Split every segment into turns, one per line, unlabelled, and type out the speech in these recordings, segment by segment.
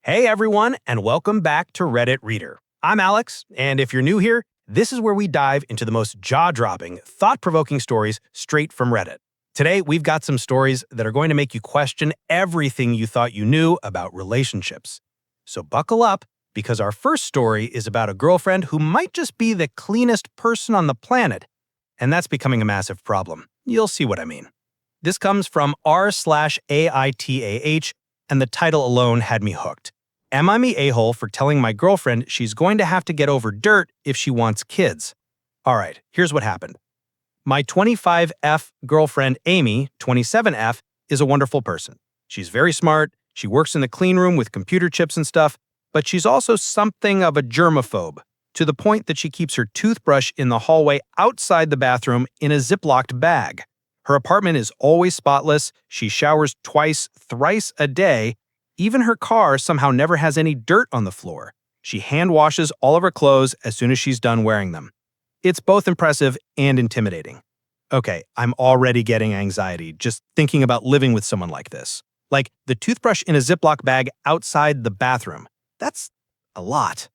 Hey everyone, and welcome back to Reddit Reader. I'm Alex, and if you're new here, this is where we dive into the most jaw-dropping, thought-provoking stories straight from Reddit. Today, we've got some stories that are going to make you question everything you thought you knew about relationships. So buckle up, because our first story is about a girlfriend who might just be the cleanest person on the planet, and that's becoming a massive problem. You'll see what I mean. This comes from r/AITAH, and the title alone had me hooked. Am I the a-hole for telling my girlfriend she's going to have to get over dirt if she wants kids? Alright, here's what happened. My 25F girlfriend Amy, 27F, is a wonderful person. She's very smart, she works in the clean room with computer chips and stuff, but she's also something of a germaphobe, to the point that she keeps her toothbrush in the hallway outside the bathroom in a ziplocked bag. Her apartment is always spotless, she showers twice, thrice a day. Even her car somehow never has any dirt on the floor. She hand washes all of her clothes as soon as she's done wearing them. It's both impressive and intimidating. Okay, I'm already getting anxiety just thinking about living with someone like this. Like, the toothbrush in a Ziploc bag outside the bathroom. That's a lot.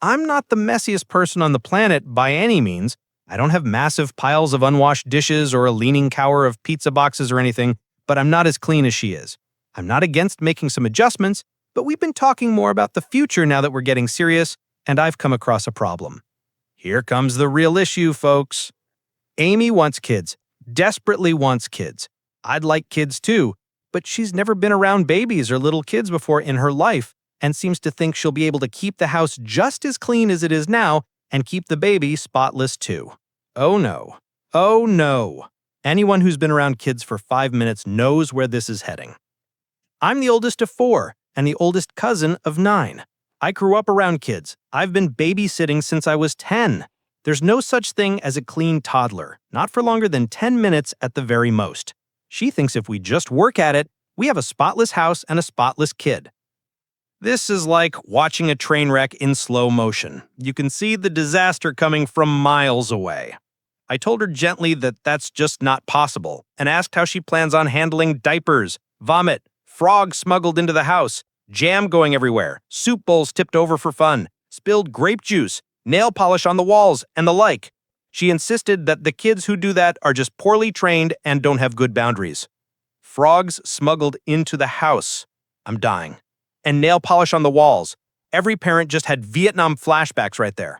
I'm not the messiest person on the planet by any means. I don't have massive piles of unwashed dishes or a leaning tower of pizza boxes or anything, but I'm not as clean as she is. I'm not against making some adjustments, but we've been talking more about the future now that we're getting serious, and I've come across a problem. Here comes the real issue, folks. Amy wants kids, desperately wants kids. I'd like kids too, but she's never been around babies or little kids before in her life and seems to think she'll be able to keep the house just as clean as it is now and keep the baby spotless too. Oh no. Oh no. Anyone who's been around kids for 5 minutes knows where this is heading. I'm the oldest of 4 and the oldest cousin of 9. I grew up around kids. I've been babysitting since I was 10. There's no such thing as a clean toddler, not for longer than 10 minutes at the very most. She thinks if we just work at it, we have a spotless house and a spotless kid. This is like watching a train wreck in slow motion. You can see the disaster coming from miles away. I told her gently that that's just not possible and asked how she plans on handling diapers, vomit, frogs smuggled into the house, jam going everywhere, soup bowls tipped over for fun, spilled grape juice, nail polish on the walls, and the like. She insisted that the kids who do that are just poorly trained and don't have good boundaries. Frogs smuggled into the house. I'm dying. And nail polish on the walls. Every parent just had Vietnam flashbacks right there.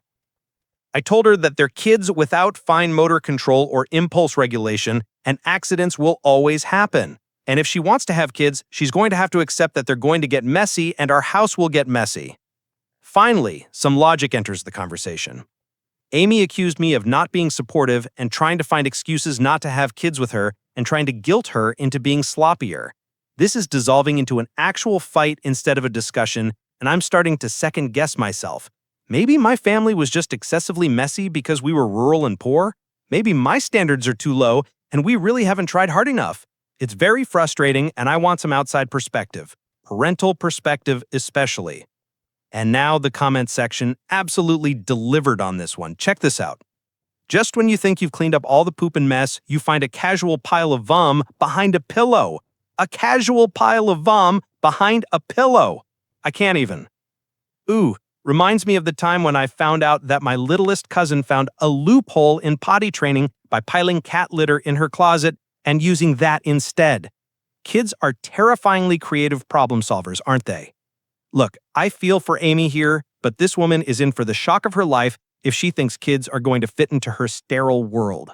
I told her that they're kids without fine motor control or impulse regulation, and accidents will always happen. And if she wants to have kids, she's going to have to accept that they're going to get messy and our house will get messy. Finally, some logic enters the conversation. Amy accused me of not being supportive and trying to find excuses not to have kids with her and trying to guilt her into being sloppier. This is dissolving into an actual fight instead of a discussion, and I'm starting to second-guess myself. Maybe my family was just excessively messy because we were rural and poor? Maybe my standards are too low and we really haven't tried hard enough. It's very frustrating, and I want some outside perspective. Parental perspective especially. And now the comment section absolutely delivered on this one. Check this out. Just when you think you've cleaned up all the poop and mess, you find a casual pile of vom behind a pillow. A casual pile of vom behind a pillow. I can't even. Ooh, reminds me of the time when I found out that my littlest cousin found a loophole in potty training by piling cat litter in her closet and using that instead. Kids are terrifyingly creative problem solvers, aren't they? Look, I feel for Amy here, but this woman is in for the shock of her life if she thinks kids are going to fit into her sterile world.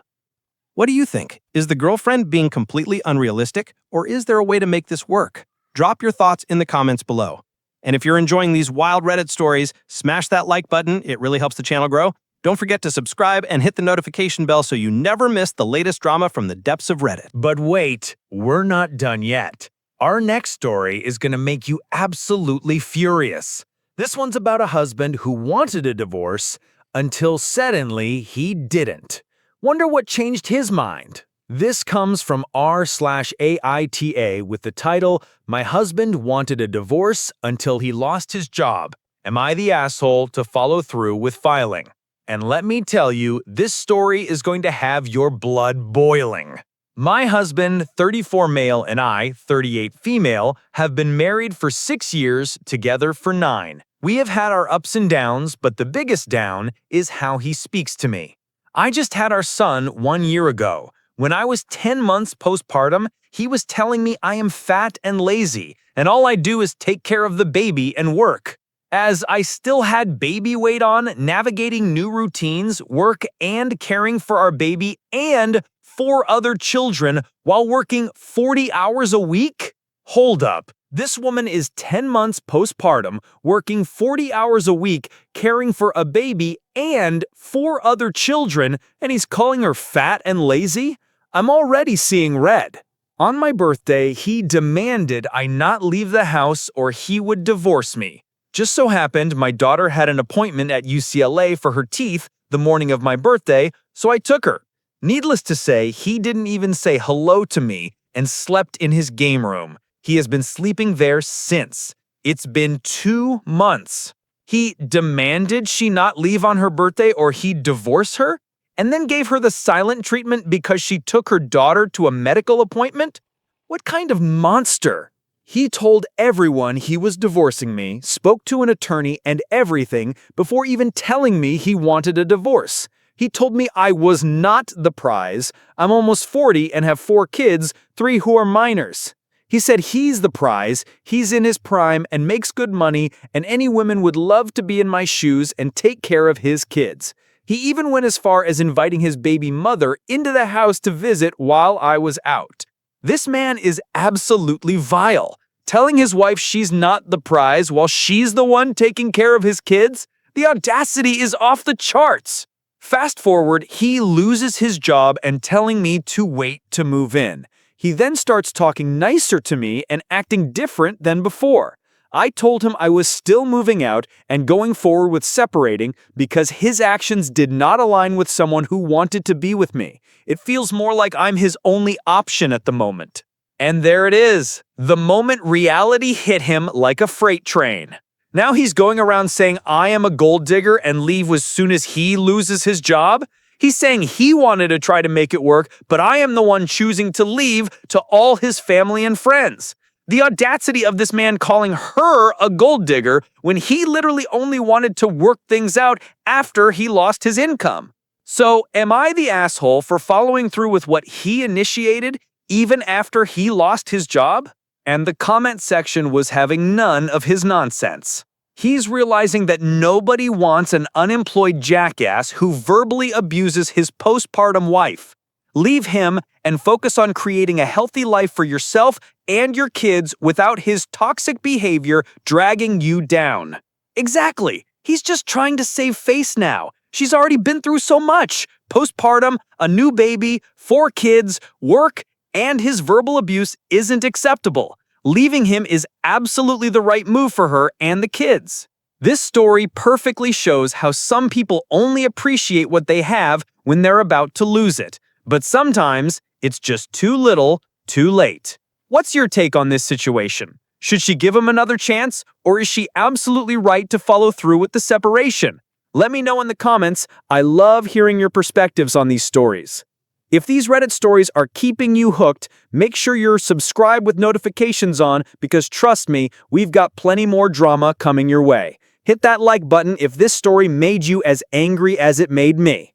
What do you think? Is the girlfriend being completely unrealistic, or is there a way to make this work? Drop your thoughts in the comments below. And if you're enjoying these wild Reddit stories, smash that like button, it really helps the channel grow. Don't forget to subscribe and hit the notification bell so you never miss the latest drama from the depths of Reddit.
But wait, we're not done yet. Our next story is going to make you absolutely furious. This one's about a husband who wanted a divorce until suddenly he didn't. Wonder what changed his mind? This comes from r/AITA with the title, "My husband wanted a divorce until he lost his job. Am I the asshole to follow through with filing?" And let me tell you, this story is going to have your blood boiling. My husband, 34 male, and I, 38 female, have been married for 6 years, together for 9. We have had our ups and downs, but the biggest down is how he speaks to me. I just had our son 1 year ago. When I was 10 months postpartum, he was telling me I am fat and lazy, and all I do is take care of the baby and work. As I still had baby weight on, navigating new routines, work, and caring for our baby and 4 other children while working 40 hours a week? Hold up. This woman is 10 months postpartum, working 40 hours a week, caring for a baby and 4 other children, and he's calling her fat and lazy? I'm already seeing red. On my birthday, he demanded I not leave the house or he would divorce me. Just so happened my daughter had an appointment at UCLA for her teeth the morning of my birthday, so I took her. Needless to say, he didn't even say hello to me and slept in his game room. He has been sleeping there since. It's been 2 months. He demanded she not leave on her birthday or he'd divorce her, and then gave her the silent treatment because she took her daughter to a medical appointment? What kind of monster? He told everyone he was divorcing me, spoke to an attorney and everything before even telling me he wanted a divorce. He told me I was not the prize. I'm almost 40 and have 4 kids, 3 who are minors. He said he's the prize, he's in his prime and makes good money, and any women would love to be in my shoes and take care of his kids. He even went as far as inviting his baby mother into the house to visit while I was out. This man is absolutely vile. Telling his wife she's not the prize while she's the one taking care of his kids? The audacity is off the charts. Fast forward, he loses his job and telling me to wait to move in. He then starts talking nicer to me and acting different than before. I told him I was still moving out and going forward with separating because his actions did not align with someone who wanted to be with me. It feels more like I'm his only option at the moment. And there it is. The moment reality hit him like a freight train. Now he's going around saying I am a gold digger and leave as soon as he loses his job? He's saying he wanted to try to make it work, but I am the one choosing to leave to all his family and friends. The audacity of this man calling her a gold digger when he literally only wanted to work things out after he lost his income. So, am I the asshole for following through with what he initiated even after he lost his job? And the comment section was having none of his nonsense. He's realizing that nobody wants an unemployed jackass who verbally abuses his postpartum wife. Leave him and focus on creating a healthy life for yourself and your kids without his toxic behavior dragging you down. Exactly. He's just trying to save face now. She's already been through so much. Postpartum, a new baby, 4 kids, work, and his verbal abuse isn't acceptable. Leaving him is absolutely the right move for her and the kids. This story perfectly shows how some people only appreciate what they have when they're about to lose it. But sometimes, it's just too little, too late. What's your take on this situation? Should she give him another chance, or is she absolutely right to follow through with the separation? Let me know in the comments. I love hearing your perspectives on these stories. If these Reddit stories are keeping you hooked, make sure you're subscribed with notifications on because trust me, we've got plenty more drama coming your way. Hit that like button if this story made you as angry as it made me.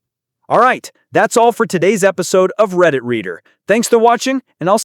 Alright, that's all for today's episode of Reddit Reader. Thanks for watching, and I'll